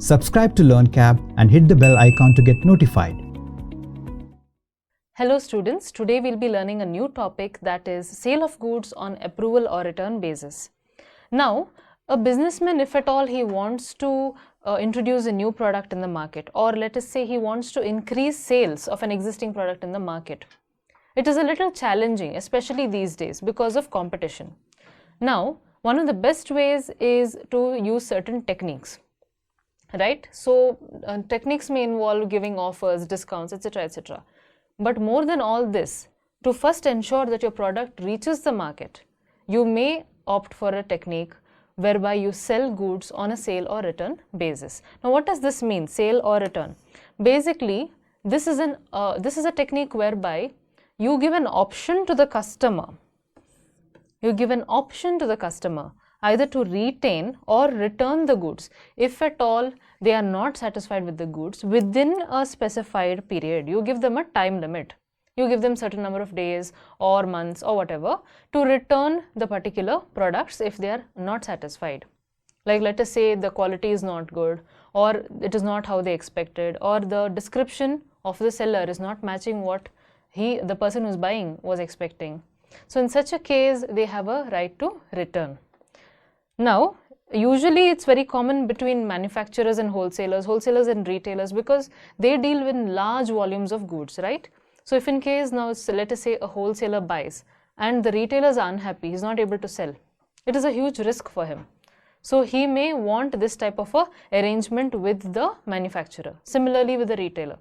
Subscribe to LearnCab and hit the bell icon to get notified. Hello students, today we'll be learning a new topic, that is sale of goods on approval or return basis. Now, a businessman, if at all he wants to introduce a new product in the market, or let us say he wants to increase sales of an existing product in the market, it is a little challenging, especially these days because of competition. Now, one of the best ways is to use certain techniques. Right? So, techniques may involve giving offers, discounts, etc., etc. But more than all this, to first ensure that your product reaches the market, you may opt for a technique whereby you sell goods on a sale or return basis. Now, what does this mean, sale or return? Basically, this is a technique whereby you give an option to the customer. You give an option to the customer either to retain or return the goods if at all they are not satisfied with the goods within a specified period. You give them a time limit. You give them certain number of days or months or whatever to return the particular products if they are not satisfied. Like, let us say the quality is not good, or it is not how they expected, or the description of the seller is not matching what the person who's buying was expecting. So in such a case, they have a right to return. Now, usually it's very common between manufacturers and wholesalers and retailers, because they deal with large volumes of goods, right? So if in case now, let us say a wholesaler buys and the retailer is unhappy, he's not able to sell, it is a huge risk for him. So he may want this type of a arrangement with the manufacturer. Similarly with the retailer.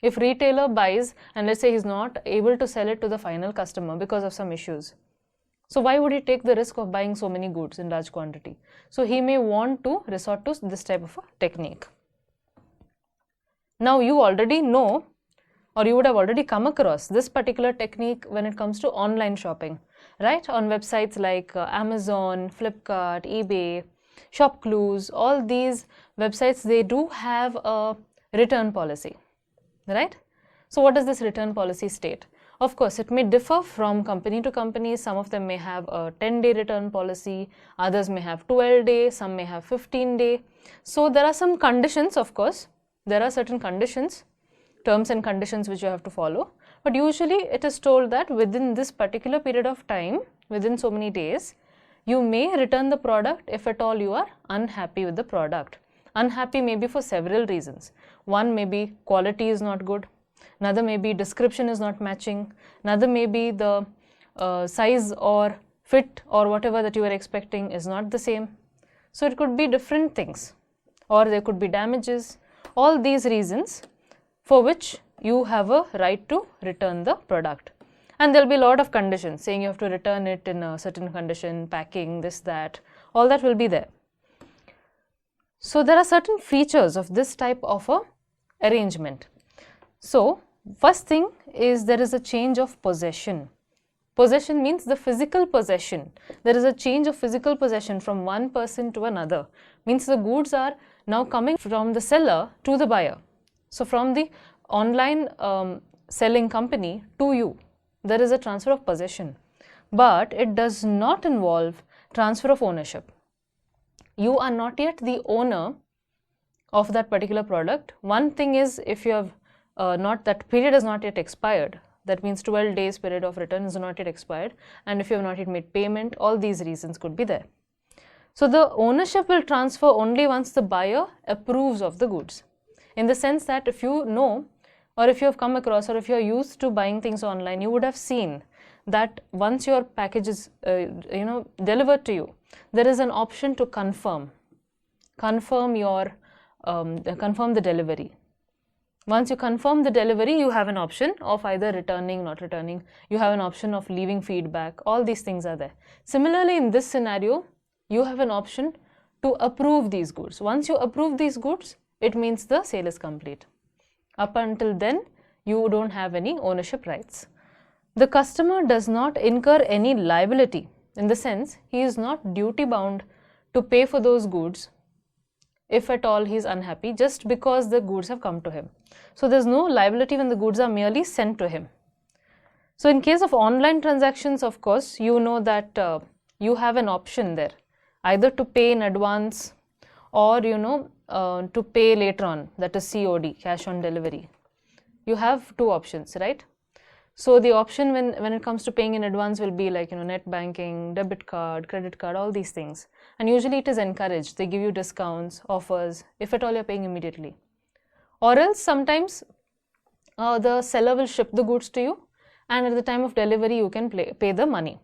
If retailer buys and let's say he's not able to sell it to the final customer because of some issues, so why would he take the risk of buying so many goods in large quantity? So he may want to resort to this type of a technique. Now you already know, or you would have already come across this particular technique when it comes to online shopping, right? On websites like Amazon, Flipkart, eBay, ShopClues, all these websites, they do have a return policy, right? So what does this return policy state? Of course, it may differ from company to company. Some of them may have a 10-day return policy, others may have 12-day, some may have 15-day. So there are some conditions, of course. There are certain conditions, terms and conditions which you have to follow. But usually it is told that within this particular period of time, within so many days, you may return the product if at all you are unhappy with the product. Unhappy may be for several reasons. One may be quality is not good. Another may be description is not matching. Another may be the size or fit or whatever that you were expecting is not the same. So it could be different things, or there could be damages. All these reasons for which you have a right to return the product. And there will be a lot of conditions saying you have to return it in a certain condition, packing, this, that, all that will be there. So there are certain features of this type of a arrangement. So first thing is there is a change of possession. Possession means the physical possession. There is a change of physical possession from one person to another. Means the goods are now coming from the seller to the buyer. So from the online selling company to you, there is a transfer of possession. But it does not involve transfer of ownership. You are not yet the owner of that particular product. One thing is, if you have that period has not yet expired, that means 12 days period of return is not yet expired, and if you have not yet made payment, all these reasons could be there. So the ownership will transfer only once the buyer approves of the goods, in the sense that if you know, or if you have come across, or if you are used to buying things online, you would have seen that once your package is delivered to you, there is an option to confirm the delivery. Once you confirm the delivery, you have an option of either returning, not returning. You have an option of leaving feedback. All these things are there. Similarly, in this scenario, you have an option to approve these goods. Once you approve these goods, it means the sale is complete. Up until then, you don't have any ownership rights. The customer does not incur any liability, in the sense he is not duty bound to pay for those goods if at all he is unhappy, just because the goods have come to him. So there's no liability when the goods are merely sent to him. So in case of online transactions, of course, you know that you have an option there, either to pay in advance or to pay later on, that is COD, cash on delivery. You have two options, right? So the option when it comes to paying in advance will be like net banking, debit card, credit card, all these things. And usually it is encouraged. They give you discounts, offers, if at all you're paying immediately. Or else sometimes the seller will ship the goods to you, and at the time of delivery you can pay the money.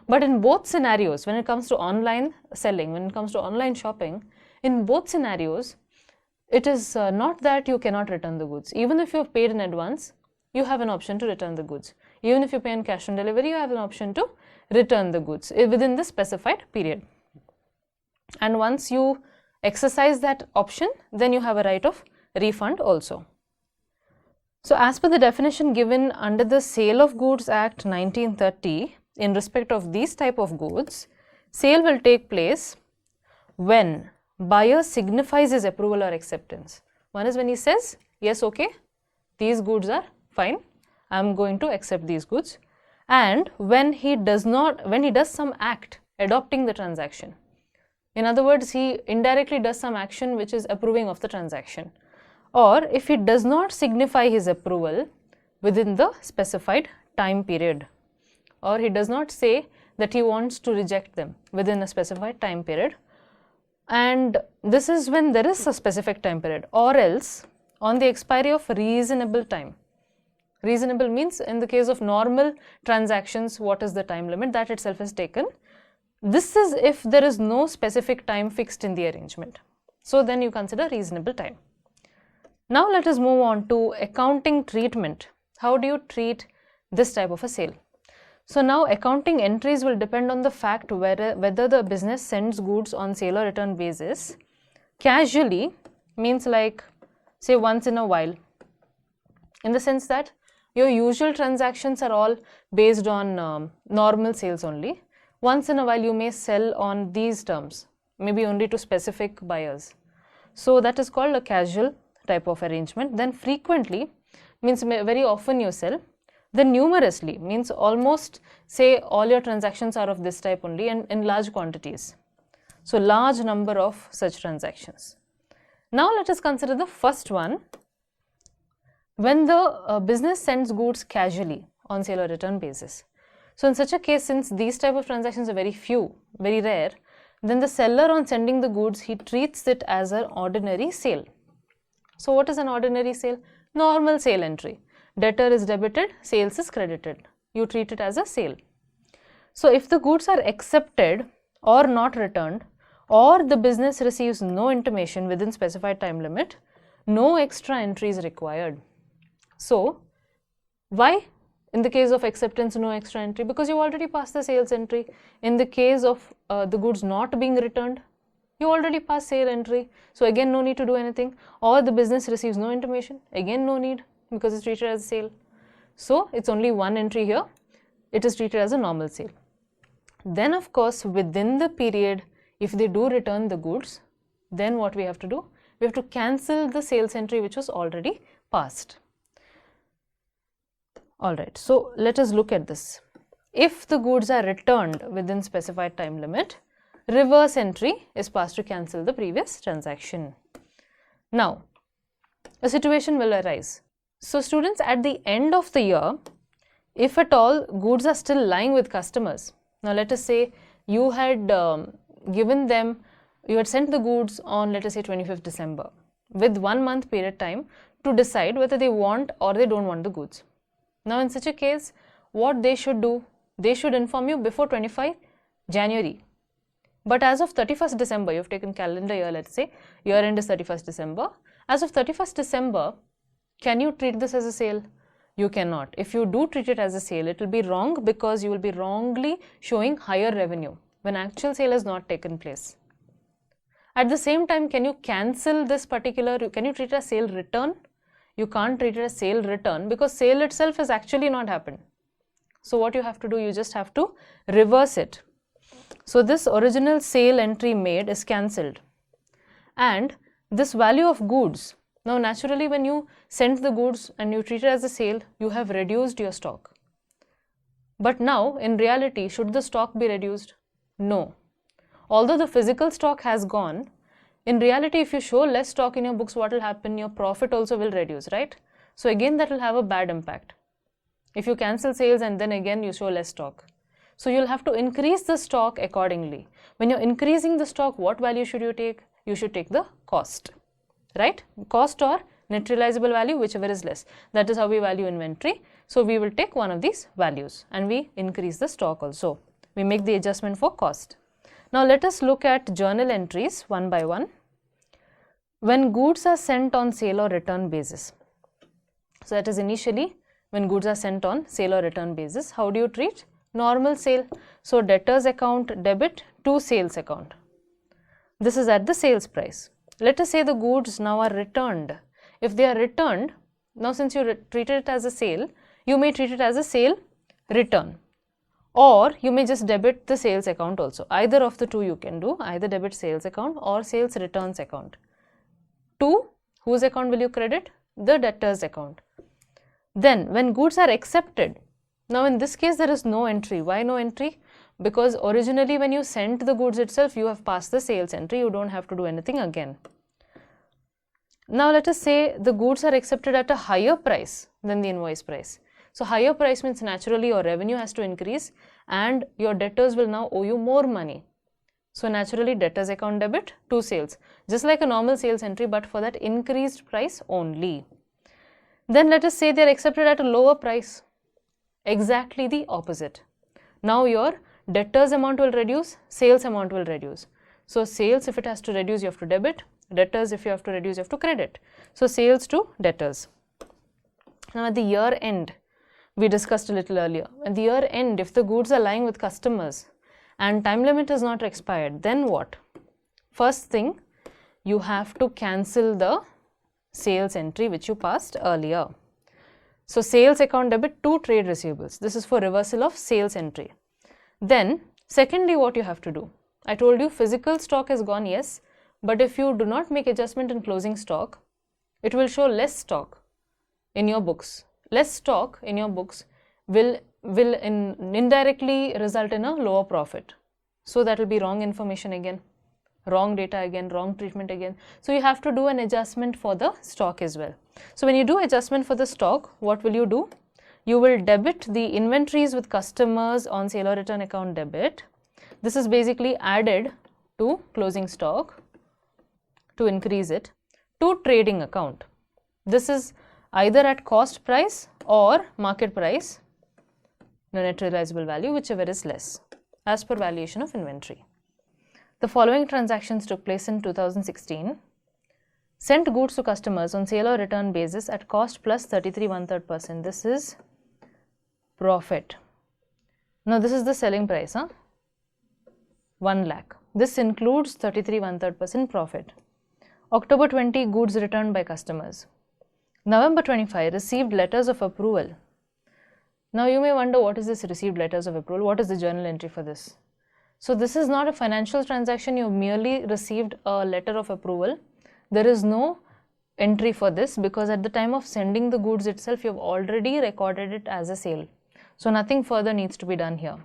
But in both scenarios, when it comes to online selling, when it comes to online shopping, in both scenarios, it is not that you cannot return the goods. Even if you have paid in advance, you have an option to return the goods. Even if you pay in cash on delivery, you have an option to return the goods within the specified period. And once you exercise that option, then you have a right of refund also. So as per the definition given under the Sale of Goods Act 1930, in respect of these type of goods, sale will take place when buyer signifies his approval or acceptance. One is when he says, yes, okay, these goods are fine, I am going to accept these goods. And when he does some act adopting the transaction. In other words, he indirectly does some action which is approving of the transaction. Or if he does not signify his approval within the specified time period, or he does not say that he wants to reject them within a specified time period, and this is when there is a specific time period, or else on the expiry of reasonable time. Reasonable means in the case of normal transactions, what is the time limit? That itself is taken. This is if there is no specific time fixed in the arrangement. So then you consider reasonable time. Now let us move on to accounting treatment. How do you treat this type of a sale? So now accounting entries will depend on the fact whether the business sends goods on sale or return basis. Casually means like say once in a while, in the sense that your usual transactions are all based on normal sales only. Once in a while you may sell on these terms, maybe only to specific buyers. So that is called a casual type of arrangement. Then frequently means very often you sell. Then numerously means almost say all your transactions are of this type only and in large quantities. So large number of such transactions. Now let us consider the first one. When the business sends goods casually on sale or return basis. So in such a case, since these type of transactions are very few, very rare, then the seller on sending the goods, he treats it as an ordinary sale. So what is an ordinary sale? Normal sale entry. Debtor is debited, sales is credited. You treat it as a sale. So if the goods are accepted or not returned, or the business receives no intimation within specified time limit, no extra entry is required. So why in the case of acceptance no extra entry? Because you already passed the sales entry. In the case of the goods not being returned, you already passed sale entry. So again no need to do anything. Or the business receives no intimation, again no need, because it's treated as a sale. So it's only one entry here. It is treated as a normal sale. Then of course within the period, if they do return the goods, then what we have to do? We have to cancel the sales entry which was already passed. Alright, so let us look at this. If the goods are returned within specified time limit, reverse entry is passed to cancel the previous transaction. Now, a situation will arise. So students, at the end of the year, if at all goods are still lying with customers, now let us say you had given them, you had sent the goods on let us say 25th December with 1 month period time to decide whether they want or they don't want the goods. Now in such a case, what they should do? They should inform you before 25 January. But as of 31st December, you have taken calendar year, let's say, year end is 31st December. As of 31st December, can you treat this as a sale? You cannot. If you do treat it as a sale, it will be wrong because you will be wrongly showing higher revenue when actual sale has not taken place. At the same time, can you cancel this particular, can you treat it as sale return? You can't treat it as sale return because sale itself has actually not happened. So what you have to do, you just have to reverse it. So this original sale entry made is cancelled. And this value of goods, now naturally when you send the goods and you treat it as a sale, you have reduced your stock. But now in reality, should the stock be reduced? No. Although the physical stock has gone, In reality, if you show less stock in your books, what will happen? Your profit also will reduce, right? So again, that will have a bad impact. If you cancel sales and then again you show less stock. So you'll have to increase the stock accordingly. When you're increasing the stock, what value should you take? You should take the cost, right? Cost or net realizable value, whichever is less. That is how we value inventory. So we will take one of these values and we increase the stock also. We make the adjustment for cost. Now let us look at journal entries one by one. When goods are sent on sale or return basis. So that is initially when goods are sent on sale or return basis. How do you treat? Normal sale. So debtors account debit to sales account. This is at the sales price. Let us say the goods now are returned. If they are returned, now since you treated it as a sale, you may treat it as a sale return. Or you may just debit the sales account also. Either of the two you can do, either debit sales account or sales returns account. To whose account will you credit? The debtors account. Then when goods are accepted, now in this case there is no entry. Why no entry? Because originally when you sent the goods itself, you have passed the sales entry. You don't have to do anything again. Now let us say the goods are accepted at a higher price than the invoice price. So higher price means naturally your revenue has to increase and your debtors will now owe you more money. So naturally debtors account debit to sales, just like a normal sales entry, but for that increased price only. Then let us say they are accepted at a lower price. Exactly the opposite. Now your debtors amount will reduce, sales amount will reduce. So sales, if it has to reduce, you have to debit. Debtors, if you have to reduce, you have to credit. So sales to debtors. Now at the year end, we discussed a little earlier. At the year end, if the goods are lying with customers and time limit is not expired, then what? First thing, you have to cancel the sales entry which you passed earlier. So sales account debit to trade receivables. This is for reversal of sales entry. Then secondly, what you have to do? I told you physical stock has gone, yes, but if you do not make adjustment in closing stock, it will show less stock in your books. Less stock in your books will indirectly result in a lower profit. So that will be wrong information again, wrong data again, wrong treatment again. So you have to do an adjustment for the stock as well. So when you do adjustment for the stock, what will you do? You will debit the inventories with customers on sale or return account debit. This is basically added to closing stock to increase it to trading account. This is either at cost price or market price, net realizable value, whichever is less, as per valuation of inventory. The following transactions took place in 2016. Sent goods to customers on sale or return basis at cost plus 33 1/3%. This is profit. Now this is the selling price, 1 lakh. This includes 33 1/3% profit. October 20, goods returned by customers. November 25, received letters of approval. Now you may wonder, what is this received letters of approval? What is the journal entry for this? So this is not a financial transaction. You merely received a letter of approval. There is no entry for this because at the time of sending the goods itself, you have already recorded it as a sale. So nothing further needs to be done here.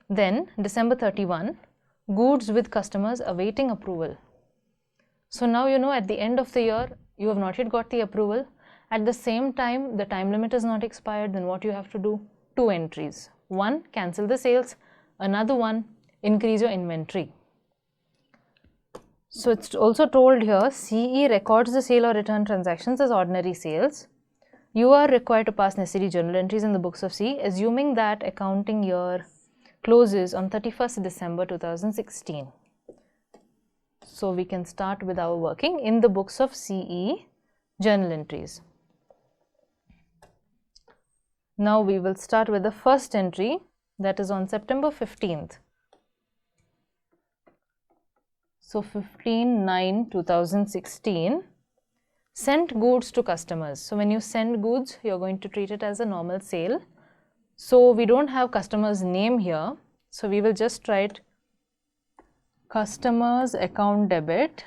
Then December 31, goods with customers awaiting approval. So now you know at the end of the year, you have not yet got the approval. At the same time, the time limit is not expired. Then what you have to do? 2 entries. One, cancel the sales. Another one, increase your inventory. So it's also told here, CE records the sale or return transactions as ordinary sales. You are required to pass necessary journal entries in the books of CE, assuming that accounting year closes on 31st December 2016. So we can start with our working in the books of CE journal entries. Now we will start with the first entry, that is on September 15th. So 15/9/2016, sent goods to customers. So when you send goods, you're going to treat it as a normal sale. So we don't have customer's name here. So we will just write customers account debit,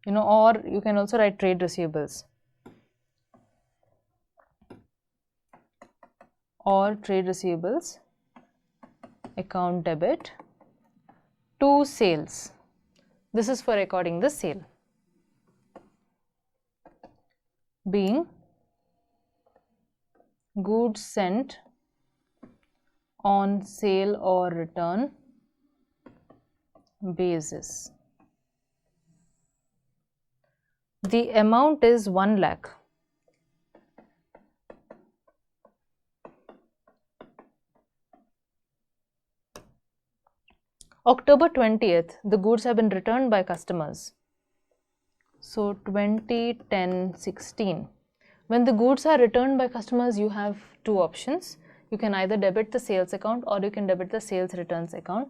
or you can also write trade receivables or trade receivables account debit to sales. This is for recording the sale. Being goods sent on sale or return basis. The amount is 1 lakh. October 20th, the goods have been returned by customers. So 20/10/16. When the goods are returned by customers, you have two options. You can either debit the sales account or you can debit the sales returns account.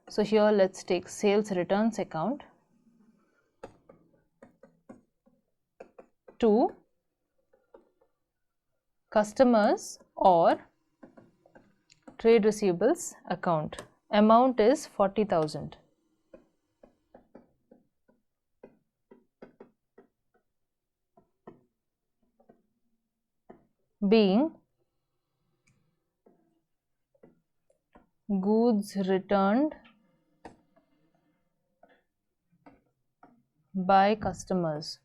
So here let's take sales returns account to customers or trade receivables account. Amount is 40,000. Being goods returned by customers.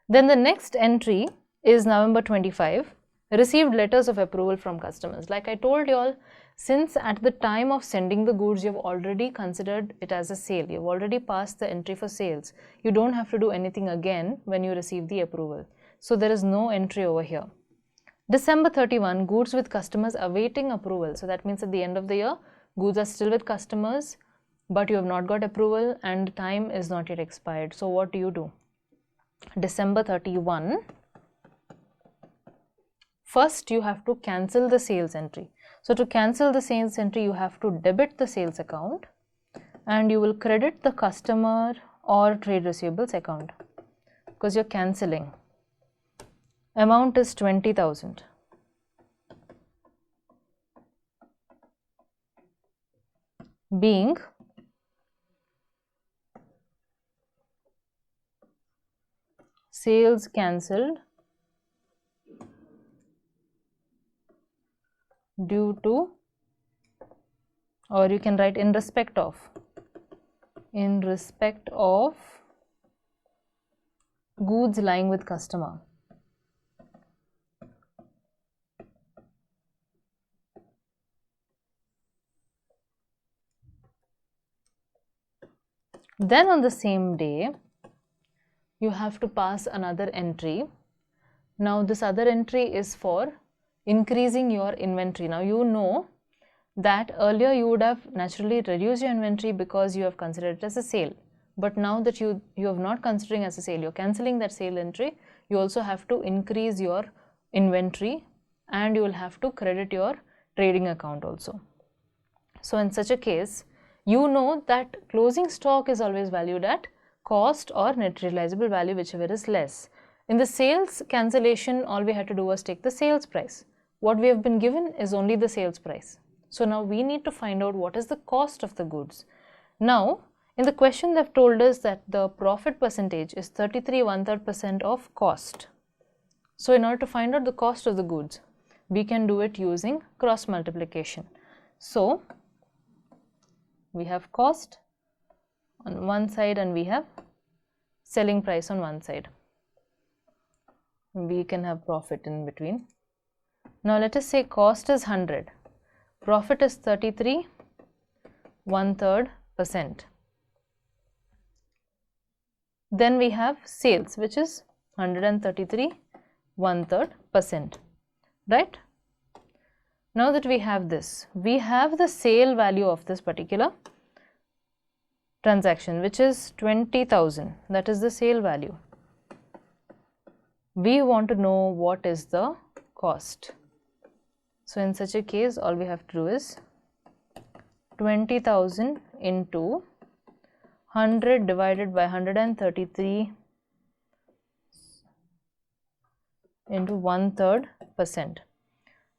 Then the next entry is November 25, received letters of approval from customers. Like I told you all, since at the time of sending the goods, you've already considered it as a sale. You've already passed the entry for sales. You don't have to do anything again when you receive the approval. So there is no entry over here. December 31, goods with customers awaiting approval. So that means at the end of the year, goods are still with customers, but you have not got approval and time is not yet expired. So what do? December 31, first you have to cancel the sales entry. So to cancel the sales entry, you have to debit the sales account and you will credit the customer or trade receivables account because you're cancelling. Amount is 20,000. Being sales cancelled due to, or you can write in respect of goods lying with customer. Then on the same day, you have to pass another entry. Now this other entry is for increasing your inventory. Now you know that earlier you would have naturally reduced your inventory because you have considered it as a sale. But now that you have not considering as a sale, you're cancelling that sale entry, you also have to increase your inventory and you will have to credit your trading account also. So in such a case, you know that closing stock is always valued at cost or net realizable value, whichever is less. In the sales cancellation, all we had to do was take the sales price. What we have been given is only the sales price. So now we need to find out what is the cost of the goods. Now, in the question they've told us that the profit percentage is 33/1/3% of cost. So in order to find out the cost of the goods, we can do it using cross multiplication. So we have cost on one side and we have selling price on one side. We can have profit in between. Now let us say cost is 100, profit is 33/1/3%. Then we have sales, which is 133/1/3%, right? Now that we have this, we have the sale value of this particular transaction, which is 20,000. That is the sale value. We want to know what is the cost. So in such a case, all we have to do is 20,000 into 100 divided by 133 into 1/3%.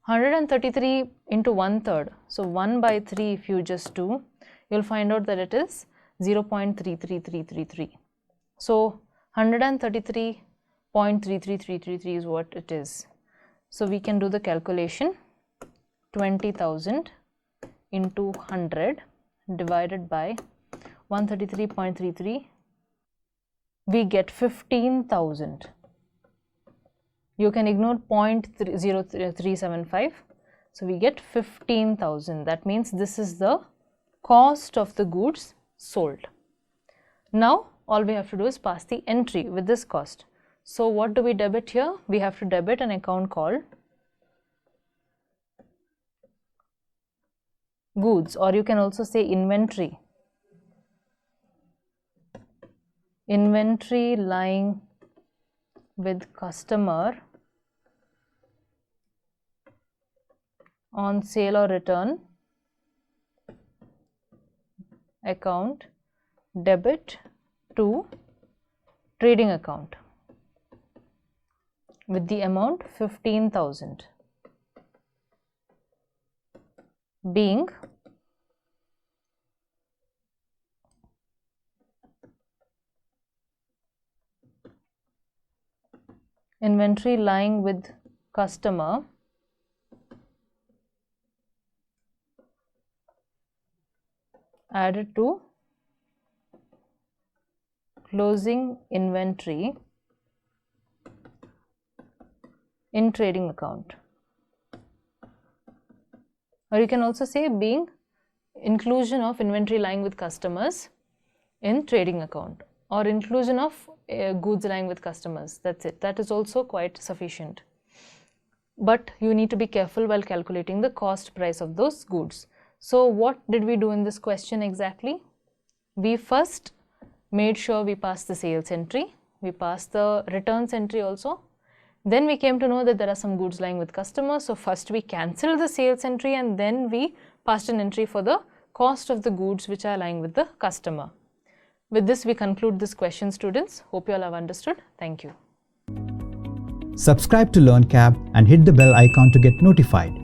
133 into 1/3, so 1/3 if you just do, you'll find out that it is 0.33333. So 133.33333 is what it is. So we can do the calculation. 20,000 into 100 divided by 133.33, we get 15,000. You can ignore 0.0375. So we get 15,000. That means this is the cost of the goods sold. Now all we have to do is pass the entry with this cost. So what do we debit here? We have to debit an account called goods, or you can also say inventory. Inventory lying with customer on sale or return account, debit to trading account with the amount 15,000, being inventory lying with customer added to closing inventory in trading account, or you can also say being inclusion of inventory lying with customers in trading account, or inclusion of goods lying with customers. That's it. That is also quite sufficient. But you need to be careful while calculating the cost price of those goods. So what did we do in this question exactly? We first made sure we passed the sales entry, we passed the returns entry also. Then we came to know that there are some goods lying with customers. So first we cancelled the sales entry and then we passed an entry for the cost of the goods which are lying with the customer. With this we conclude this question, students. Hope you all have understood. Thank you. Subscribe to LearnCab and hit the bell icon to get notified.